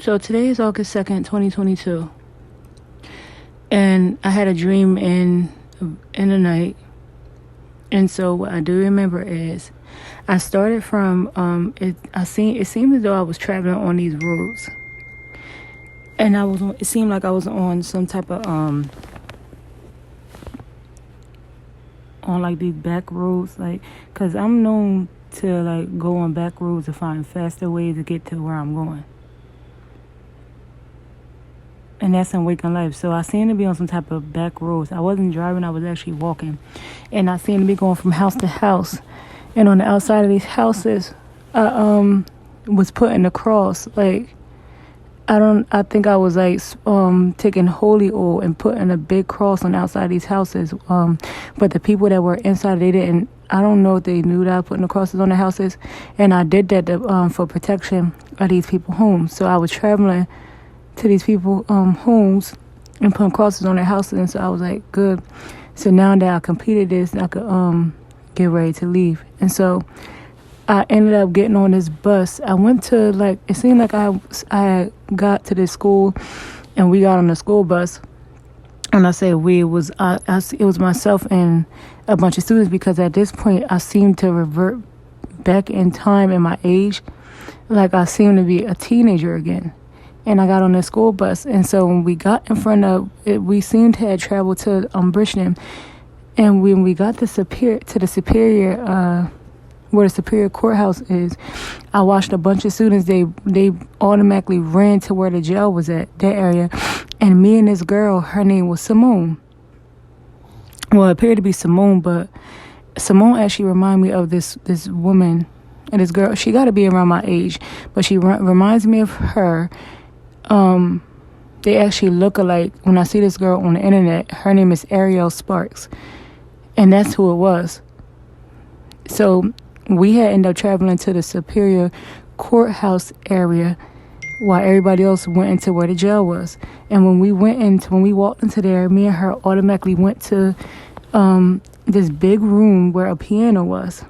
So today is August 2nd, 2022. And I had a dream in the night. And so what I do remember is I started from it seemed as though I was traveling on these roads. And it seemed like I was on some type of on like these back roads, like, cuz I'm known to like go on back roads to find faster ways to get to where I'm going. And that's in waking life. So I seemed to be on some type of back roads. I wasn't driving, I was actually walking. And I seemed to be going from house to house. And on the outside of these houses, I was putting a cross. Like, I think I was like taking holy oil and putting a big cross on the outside of these houses. But the people that were inside, they didn't, I don't know if they knew that I was putting the crosses on the houses. And I did that for protection of these people's homes. So I was traveling to these people homes and putting crosses on their houses. And so I was like, good. So now that I completed this, I could get ready to leave. And so I ended up getting on this bus. I went to, like, it seemed like I got to this school and we got on the school bus. And I say we, it was myself and a bunch of students, because at this point I seemed to revert back in time in my age. Like I seemed to be a teenager again. And I got on the school bus. And so when we got in front of it, we seemed to have traveled to Bridgton. And when we got to the Superior, where the Superior Courthouse is, I watched a bunch of students. They automatically ran to where the jail was at, that area. And me and this girl, her name was Simone. Well, it appeared to be Simone, but Simone actually reminded me of this woman. And this girl, she got to be around my age, but she reminds me of her. They actually look alike. When I see this girl on the internet, her name is Ariel Sparks, and that's who it was. So we had ended up traveling to the Superior Courthouse area while everybody else went into where the jail was. And when we walked into there, me and her automatically went to this big room where a piano was.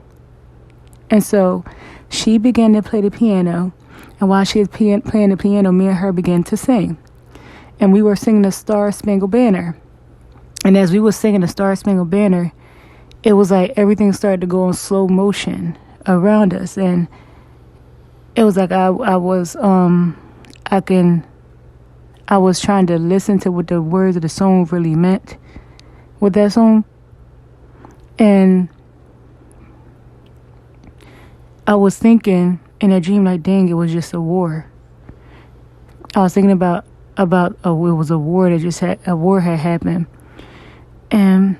And so she began to play the piano. And while she was playing the piano, me and her began to sing. And we were singing the Star Spangled Banner. And as we were singing the Star Spangled Banner, it was like everything started to go in slow motion around us. And it was like I was trying to listen to what the words of the song really meant with that song. And I was thinking in a dream, like, dang, it was just a war. I was thinking about it was a war had happened. And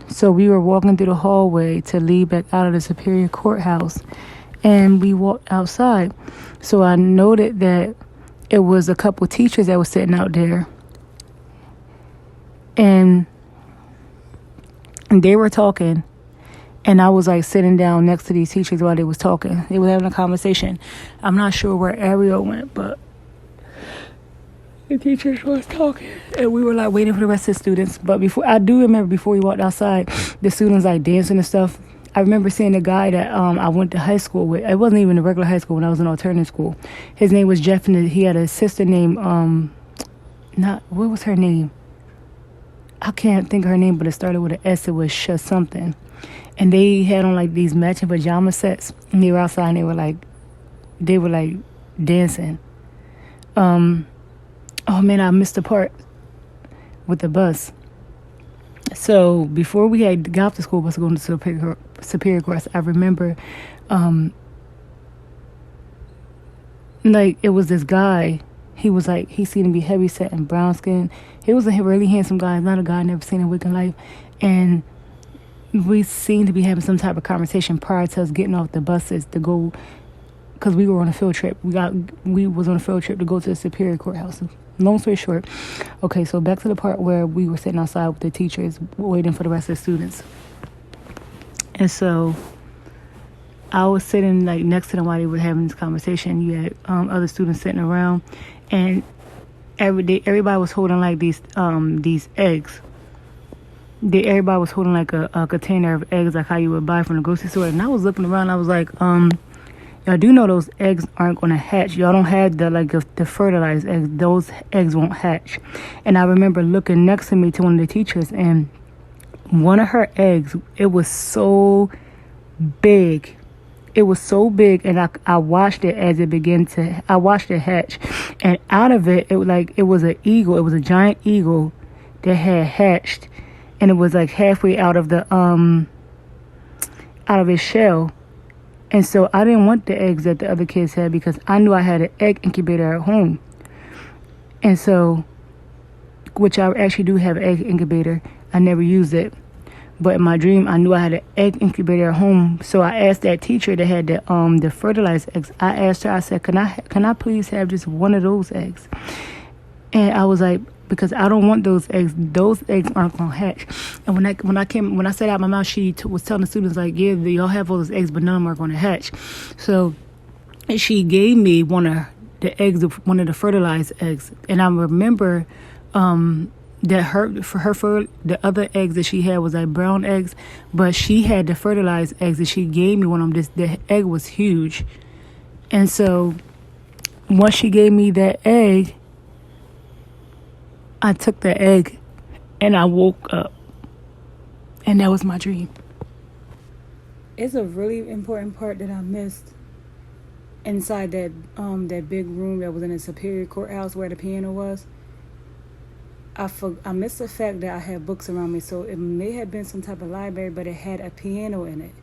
so we were walking through the hallway to leave back out of the Superior Courthouse, and we walked outside. So I noted that it was a couple teachers that were sitting out there, and they were talking. And I was like sitting down next to these teachers while they was talking. They were having a conversation. I'm not sure where Ariel went, but the teachers was talking. And we were like waiting for the rest of the students. But I do remember before we walked outside, the students like dancing and stuff. I remember seeing a guy that I went to high school with. It wasn't even a regular high school when I was in alternative school. His name was Jeff, and he had a sister named, what was her name? I can't think of her name, but it started with an S. It was something. And they had on like these matching pajama sets, and they were outside and they were like dancing. Oh man, I missed the part with the bus. So before we had got off the school bus going to Superior Course, I remember like it was this guy. He was like, he seemed to be heavy set and brown skin. He was a really handsome guy, not a guy I never seen in waking life. And we seemed to be having some type of conversation prior to us getting off the buses to go, because we were on a field trip. We was on a field trip to go to the Superior Courthouse. Long story short, okay, so back to the part where we were sitting outside with the teachers waiting for the rest of the students. And so I was sitting like next to them while they were having this conversation. You had other students sitting around, and everybody was holding like these eggs. Everybody was holding like a container of eggs, like how you would buy from the grocery store. And I was looking around, I was like, y'all do know those eggs aren't going to hatch. Y'all don't have the fertilized eggs. Those eggs won't hatch. And I remember looking next to me to one of the teachers, and one of her eggs, it was so big. It was so big, and I watched it as it began to. I watched it hatch, and out of it, it was an eagle. It was a giant eagle that had hatched, and it was like halfway out of its shell. And so I didn't want the eggs that the other kids had because I knew I had an egg incubator at home. And so, which I actually do have an egg incubator. I never used it. But in my dream, I knew I had an egg incubator at home. So I asked that teacher that had the fertilized eggs. I asked her, I said, can I please have just one of those eggs? And I was like, because I don't want those eggs. Those eggs aren't gonna hatch. And when I said out my mouth, she was telling the students like, yeah, y'all have all those eggs, but none of them are gonna hatch. So she gave me one of the fertilized eggs, and I remember that for the other eggs that she had was like brown eggs, but she had the fertilized eggs, and she gave me one of them. The egg was huge, and so once she gave me that egg, I took the egg and I woke up, and that was my dream. It's a really important part that I missed inside that big room that was in the Superior Courthouse where the piano was. I missed the fact that I had books around me, so it may have been some type of library, but it had a piano in it.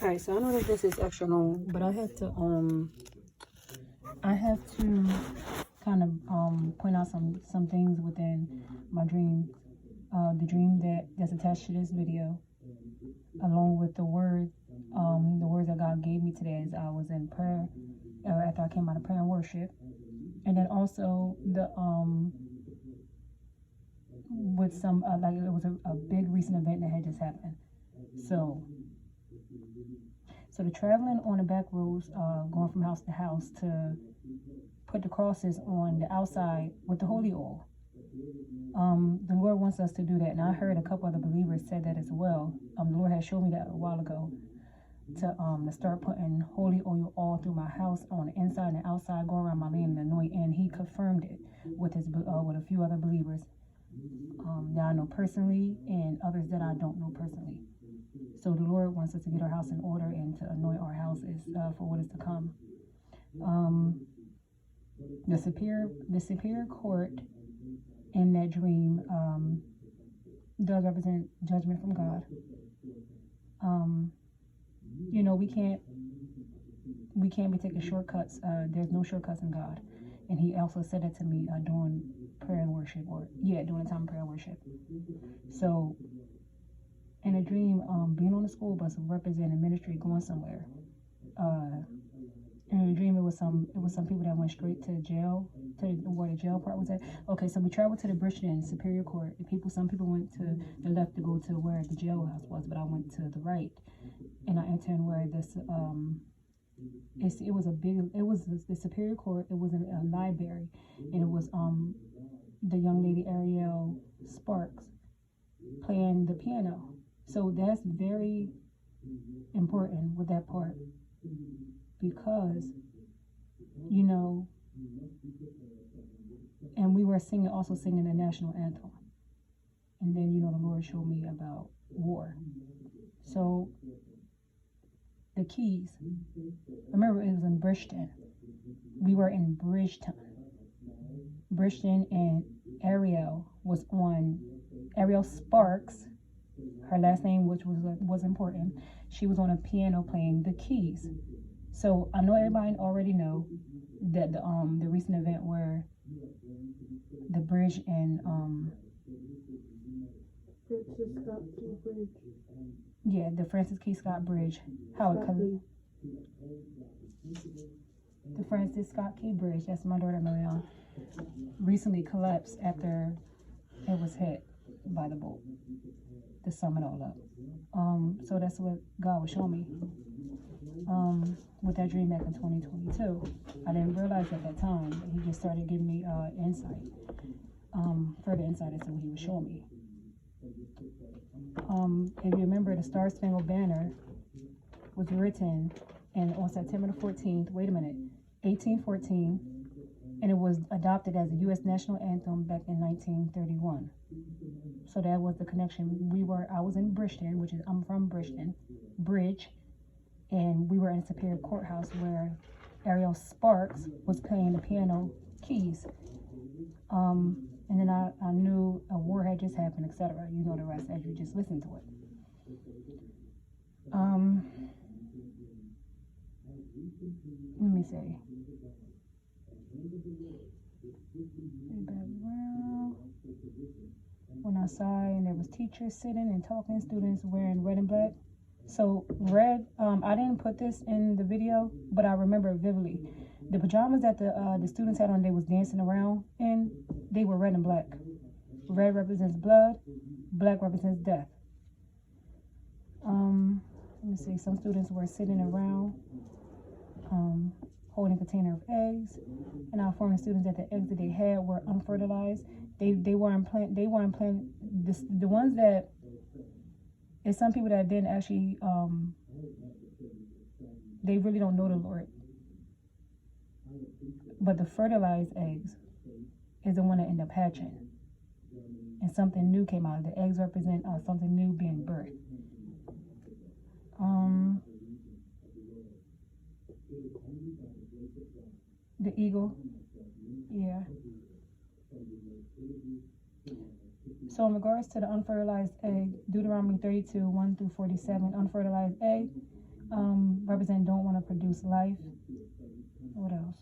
Alright, so I know that this is extra long, but I have to kind of point out some things within my dream. The dream that's attached to this video, along with the words that God gave me today as I was in prayer, after I came out of prayer and worship, and then also the with some like it was a big recent event that had just happened. So the traveling on the back roads, going from house to house to put the crosses on the outside with the holy oil. The Lord wants us to do that, and I heard a couple other believers said that as well. The Lord had showed me that a while ago to start putting holy oil all through my house, on the inside and the outside, go around my land and anoint. And He confirmed it with with a few other believers that I know personally, and others that I don't know personally. So the Lord wants us to get our house in order and to anoint our houses for what is to come. The superior court in that dream does represent judgment from God. We can't be taking shortcuts. There's no shortcuts in God. And He also said that to me during prayer and worship, during the time of prayer and worship. So in a dream, being on the school bus representing ministry, going somewhere. In a dream, it was some people that went straight to jail, to where the jail part was at. Okay, so we traveled to the Bridgeton Superior Court. Some people went to the left to go to where the jailhouse was, but I went to the right, and I entered where this it was the Superior Court. It was a library, and it was the young lady Ariel Sparks playing the piano. So that's very important with that part, because and we were also singing the national anthem, and then the Lord showed me about war. So the keys, remember, it was in Bridgeton. We were in Bridgeton, and Ariel Sparks, her last name, which was important. She was on a piano playing the keys. So I know everybody already know that the recent event where the bridge and the Francis Key Scott Bridge, how it the Francis Scott Key Bridge, that's my daughter Marianne, recently collapsed after it was hit by the boat to sum it all up. So that's what God was showing me with that dream back in 2022. I didn't realize at that time, but he just started giving me insight, further insight into what he was showing me. If you remember, the Star Spangled Banner was written on September the 14th, 1814, and it was adopted as the U.S. national anthem back in 1931. So that was the connection. I was in Bridgeton, I'm from Bridgeton, and we were in Superior Courthouse where Ariel Sparks was playing the piano keys. And then I knew a war had just happened, etc. You know the rest as you just listen to it. Let me see. Went outside and there was teachers sitting and talking, students wearing red and black. So red, I didn't put this in the video, but I remember it vividly. The pajamas that the students had on, they was dancing around in, they were red and black. Red represents blood, black represents death. Let me see, some students were sitting around, holding a container of eggs, and I informed the students that the eggs that they had were unfertilized. They weren't the ones that, it's some people that didn't actually, they really don't know the Lord. But the fertilized eggs is the one that ended up hatching. And something new came out. The eggs represent something new being birthed. The eagle. Yeah. So in regards to the unfertilized egg, Deuteronomy 32, 1 through 47, unfertilized egg represent don't want to produce life. What else?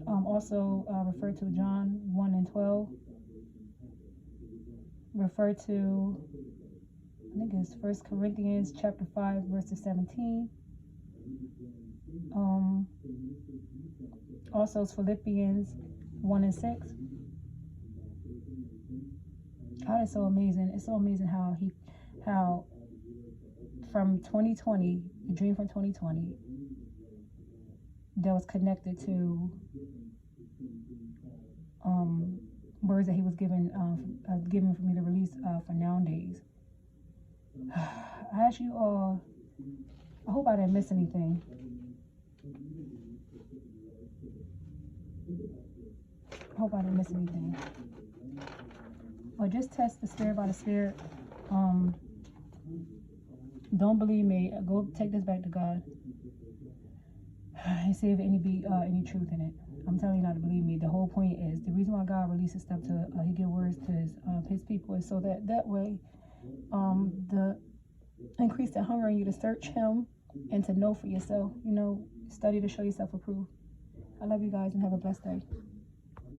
Also refer to John 1 and 12. Refer to, I think it's 1 Corinthians chapter 5, verses 17. Also it's Philippians 1 and 6. God is so amazing. It's so amazing how from 2020, the dream from 2020, that was connected to words that he was given for me to release for nowadays. I ask you all, I hope I didn't miss anything. I hope I didn't miss anything. Or just test the spirit by the spirit. Don't believe me. Go take this back to God and see if any truth in it. I'm telling you not to believe me. The whole point is, the reason why God releases stuff to he give words to his people is so that way the increase the hunger in you to search him and to know for yourself. Study to show yourself approved. I love you guys and have a blessed day.